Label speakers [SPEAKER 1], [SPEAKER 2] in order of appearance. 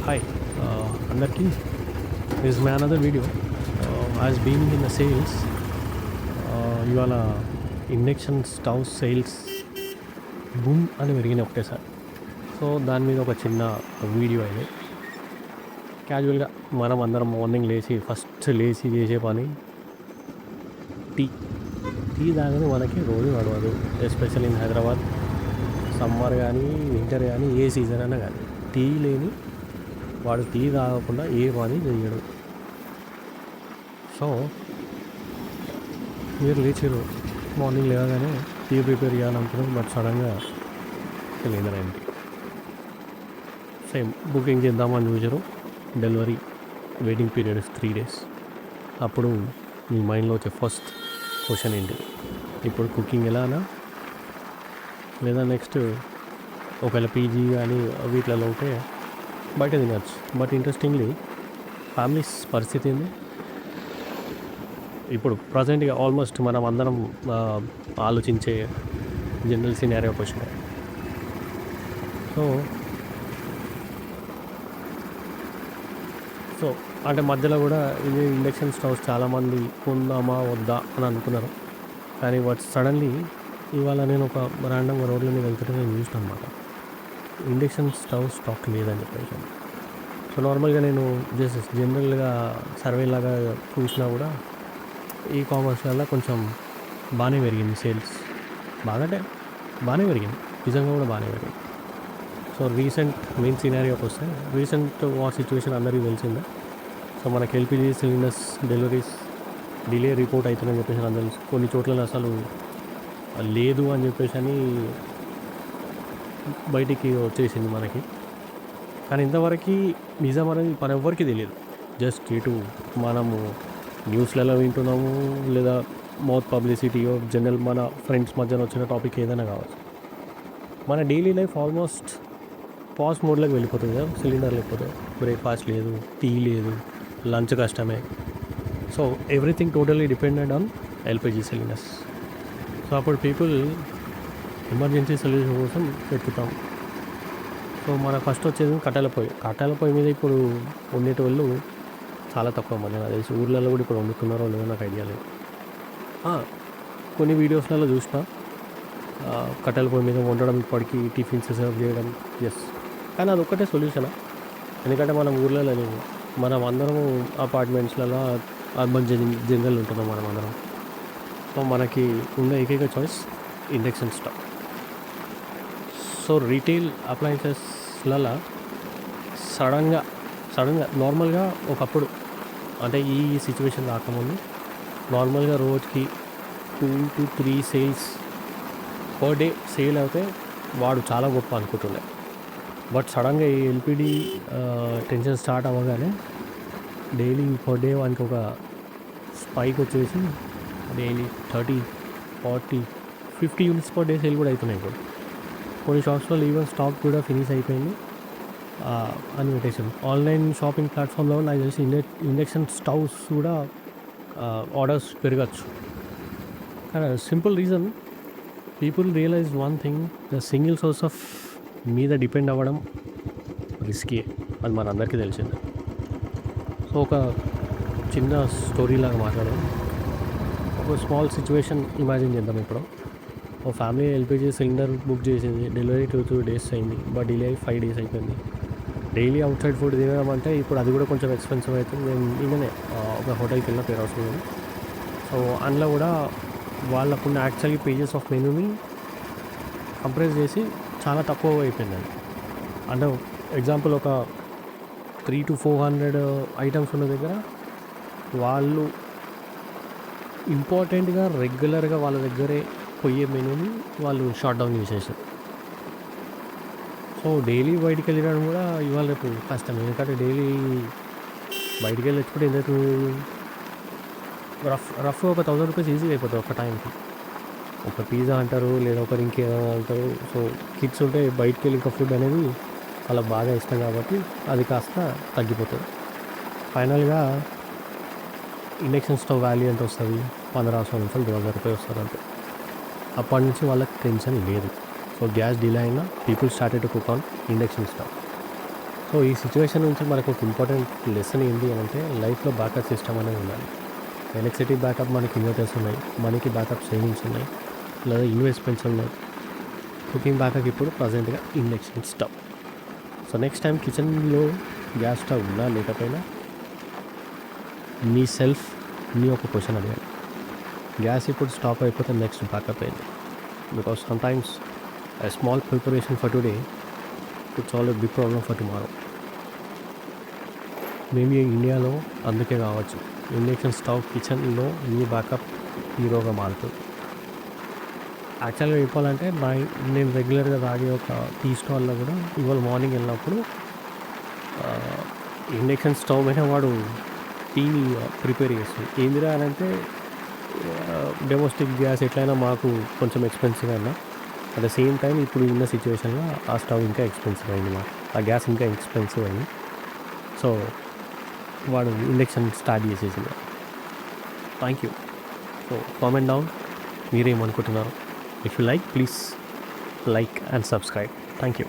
[SPEAKER 1] Hi, అందరికీ this my another video as being in the sales. ఇవాళ induction stove sales boom అని పెరిగినాయి ఒకటేసారి. సో దాని మీద ఒక చిన్న వీడియో అయింది. క్యాజువల్గా మనం అందరం మార్నింగ్ ఫస్ట్ లేచి చేసే పని టీ. టీ తాగని మనకి రోజు నడవదు, ఎస్పెషల్ ఇన్ హైదరాబాద్. సమ్మర్ కానీ వింటర్ కానీ ఏ సీజన్ అయినా కానీ టీ లేని వాడు టీ తాగకుండా ఏ పని చేయడు. సో మీరు లేచారు, మార్నింగ్ లేవగానే టీ ప్రిపేర్ చేయాలనుకున్నాం, బట్ సడన్గా సిలిండర్ అయింది. సేమ్ బుకింగ్ చేద్దామని చూసారు, డెలివరీ వెయిటింగ్ పీరియడ్ 3 days. అప్పుడు మీ మైండ్లో వచ్చే ఫస్ట్ క్వశ్చన్ ఏంటి? ఇప్పుడు కుకింగ్ ఎలానా, లేదా నెక్స్ట్ ఒకవేళ పీజీ కానీ వీటిలలో ఉంటే బయట తినచ్చు. బట్ ఇంట్రెస్టింగ్లీ ఫ్యామిలీస్ పరిస్థితి ఏంది ఇప్పుడు ప్రజెంట్గా? ఆల్మోస్ట్ మనం అందరం ఆలోచించే జనరల్ సినారియో క్వశ్చన్. సో అంటే మధ్యలో కూడా ఇది ఇండక్షన్ స్టవ్స్ చాలామంది కొందామా వద్దా అని అనుకున్నారు. కానీ బట్ సడన్లీ ఇవాళ నేను ఒక ర్యాండమ్గా రోడ్ల మీద వెళ్తుంటే నేను చూసాను అనమాట, ఇండక్షన్ స్టవ్ స్టాక్ లేదని చెప్పేసి. సో నార్మల్గా నేను జస్ట్ జనరల్గా సర్వే లాగా చూసినా కూడా ఈ కామర్స్ వల్ల కొంచెం బాగానే పెరిగింది సేల్స్. బాగానే పెరిగింది, నిజంగా కూడా బాగానే పెరిగింది. సో రీసెంట్ మెయిన్ సినారియోకి వస్తే, రీసెంట్ వార్ సిచ్యువేషన్ అందరికీ తెలిసిందే. సో మనకి LPG cylinders deliveries delay report అవుతుందని చెప్పేసి అందరూ కొన్ని చోట్ల అసలు లేదు అని చెప్పేసి అని బయటికి వచ్చేసింది మనకి. కానీ ఇంతవరకు నిజం అనేది మన ఎవ్వరికి తెలియదు. జస్ట్ ఇటు మనము న్యూస్లలో వింటున్నాము, లేదా మౌత్ పబ్లిసిటీయో జనరల్ మన ఫ్రెండ్స్ మధ్యన వచ్చిన టాపిక్ ఏదైనా కావచ్చు. మన డైలీ లైఫ్ ఆల్మోస్ట్ పాజ్ మోడ్లోకి వెళ్ళిపోతుంది కదా. సిలిండర్ లేకపోతే బ్రేక్ఫాస్ట్ లేదు, టీ లేదు, లంచ్ కష్టమే. So everything totally depended on LPG cylinders. So అప్పుడు పీపుల్ ఎమర్జెన్సీ సొల్యూషన్ కోసం వెతుకుతాం. సో మన ఫస్ట్ వచ్చేది కట్టెల పొయ్యి మీద ఇప్పుడు వండేటోళ్ళు చాలా తక్కువ మంది, నాకు తెలిసి. ఊర్లలో కూడా ఇప్పుడు వండుతున్నారో లేదో నాకు ఐడియా లేదు. కొన్ని వీడియోస్లలో చూసిన కట్టెల పొయ్యి మీద వండడం, ఇప్పటికీ టిఫిన్స్ సర్వ్ చేయడం. ఎస్, కానీ అది ఒక్కటే సొల్యూషనా? ఎందుకంటే మనం ఊర్లలో లేవు, మనం అందరం అపార్ట్మెంట్స్లలో అర్బన్ జనరల్ ఉంటున్నాం మనం అందరం. సో మనకి ఉన్న ఏకైక choice induction stove. So retail అప్లయన్సెస్లలో సడన్గా నార్మల్గా ఒకప్పుడు, అంటే ఈ సిచ్యువేషన్ రాకముందు నార్మల్గా రోజుకి 2 to 3 sales per day sale అయితే వాడు చాలా గొప్ప అనుకుంటుండే. బట్ సడన్గా ఈ ఎల్పిడి టెన్షన్ స్టార్ట్ అవ్వగానే డైలీ పర్ డే వానికి ఒక స్పైక్ వచ్చేసి daily 30, 40, 50 units per day sale కూడా అవుతున్నాయి. ఇప్పుడు కొన్ని షాప్స్లో ఈవెన్ స్టాక్ కూడా ఫినిష్ అయిపోయింది అని పెట్టేసాను. ఆన్లైన్ షాపింగ్ ప్లాట్ఫామ్లో నాకు తెలిసి ఇండక్షన్ స్టవ్స్ కూడా ఆర్డర్స్ పెరగచ్చు. కానీ simple reason, people realise one thing, the single source of మీద డిపెండ్ అవ్వడం రిస్కీ. అది మనందరికీ తెలిసిందే. సో ఒక చిన్న స్టోరీ లాగా మాట్లాడడం. ఒక స్మాల్ సిచ్యువేషన్ ఇమాజిన్ చేద్దాం. ఇప్పుడు ఓ ఫ్యామిలీ ఎల్పిజి సిలిండర్ బుక్ చేసింది, డెలివరీ 2 days అయింది, బట్ డిలే 5 days అయిపోయింది. డైలీ అవుట్ సైడ్ ఫుడ్ తినడం అంటే ఇప్పుడు అది కూడా కొంచెం ఎక్స్పెన్సివ్ అవుతుంది. నేను నిన్ననే ఒక హోటల్కి వెళ్ళిన, పేరు అవసరం లేదు. సో అందులో కూడా వాళ్ళకున్న యాక్చువల్లీ పేజెస్ ఆఫ్ మెనూని కంప్రెస్ చేసి చాలా తక్కువ అయిపోయింది. అంటే ఎగ్జాంపుల్ ఒక 300 to 400 ఐటమ్స్ ఉన్న దగ్గర వాళ్ళు ఇంపార్టెంట్గా రెగ్యులర్గా వాళ్ళ దగ్గరే పోయే మెనూని వాళ్ళు షార్ట్ డౌన్ చేసేసారు. సో డైలీ బయటికి వెళ్ళడం కూడా ఇవాళ రేపు కష్టం. ఎందుకంటే డైలీ బయటికి వెళ్ళి తెచ్చుకుంటే ఎందుకు రఫ్ ఒక 1000 రూపీస్ ఈజీగా అయిపోతుంది ఒక టైంకి. ఒక పిజ్జా అంటారు, లేదా ఒకరు ఇంకేదో అంటారు. సో కిడ్స్ ఉంటే బయటికి వెళ్ళి ఇంకా ఫుడ్ అనేది వాళ్ళకి బాగా ఇష్టం కాబట్టి అది కాస్త తగ్గిపోతుంది. ఫైనల్గా ఇండక్షన్ స్టవ్ వాల్యూ ఎంత వస్తుంది? 1500 నుంచి 2000 రూపాయలు వస్తుంది అంతే. అప్పటి నుంచి వాళ్ళకి టెన్షన్ లేదు. సో గ్యాస్ డిలే అయినా people started to cook on induction stove. So ఈ సిచ్యువేషన్ నుంచి మనకు ఒక ఇంపార్టెంట్ లెసన్ ఏంటి అని అంటే లైఫ్లో బ్యాకప్ సిస్టమ్ అనేది ఉండాలి. ఎలక్ట్రిసిటీ బ్యాకప్ మనకి ఇన్వర్టర్స్ ఉన్నాయి, మనీకి బ్యాకప్ సేవింగ్స్ ఉన్నాయి, లేదా ఇన్వెస్ట్మెంట్స్ ఉన్నాయి. కుకింగ్ బ్యాకప్ ఇప్పుడు ప్రజెంట్గా induction stove. So next time కిచెన్లో గ్యాస్ స్టవ్ ఉన్నా లేకపోయినా మీ సెల్ఫ్ మీ ఒక క్వశ్చన్ అడగాలి, గ్యాస్ ఇప్పుడు స్టాప్ అయిపోతే నెక్స్ట్ బ్యాకప్ అయింది. Because sometimes a small preparation for today could solve a big problem for tomorrow. Maybe ఇండియాలో అందుకే కావచ్చు ఇండక్షన్ స్టవ్ కిచెన్లో న్యూ బ్యాకప్ హీరోగా మారుతుంది. యాక్చువల్గా చెప్పాలంటే నేను రెగ్యులర్గా తాగే ఒక టీ స్టాల్లో కూడా ఇవాళ మార్నింగ్ వెళ్ళినప్పుడు ఇండక్షన్ స్టవ్ మీద వాడు టీని ప్రిపేర్ చేస్తుంది. ఏందిరా అని అంటే డొమెస్టిక్ గ్యాస్ ఎట్లయినా మాకు కొంచెం ఎక్స్పెన్సివ్ అయినా అట్ ద సేమ్ టైం ఇప్పుడు ఉన్న సిచ్యువేషన్లో ఆ స్టవ్ ఇంకా ఎక్స్పెన్సివ్ అయింది, మాకు ఆ గ్యాస్ ఇంకా ఎక్స్పెన్సివ్ అయింది. సో వాడు ఇండక్షన్ స్టార్ట్ చేసేసింది. Thank you. So comment down మీరేమనుకుంటున్నారు. If you like please like and subscribe. Thank you.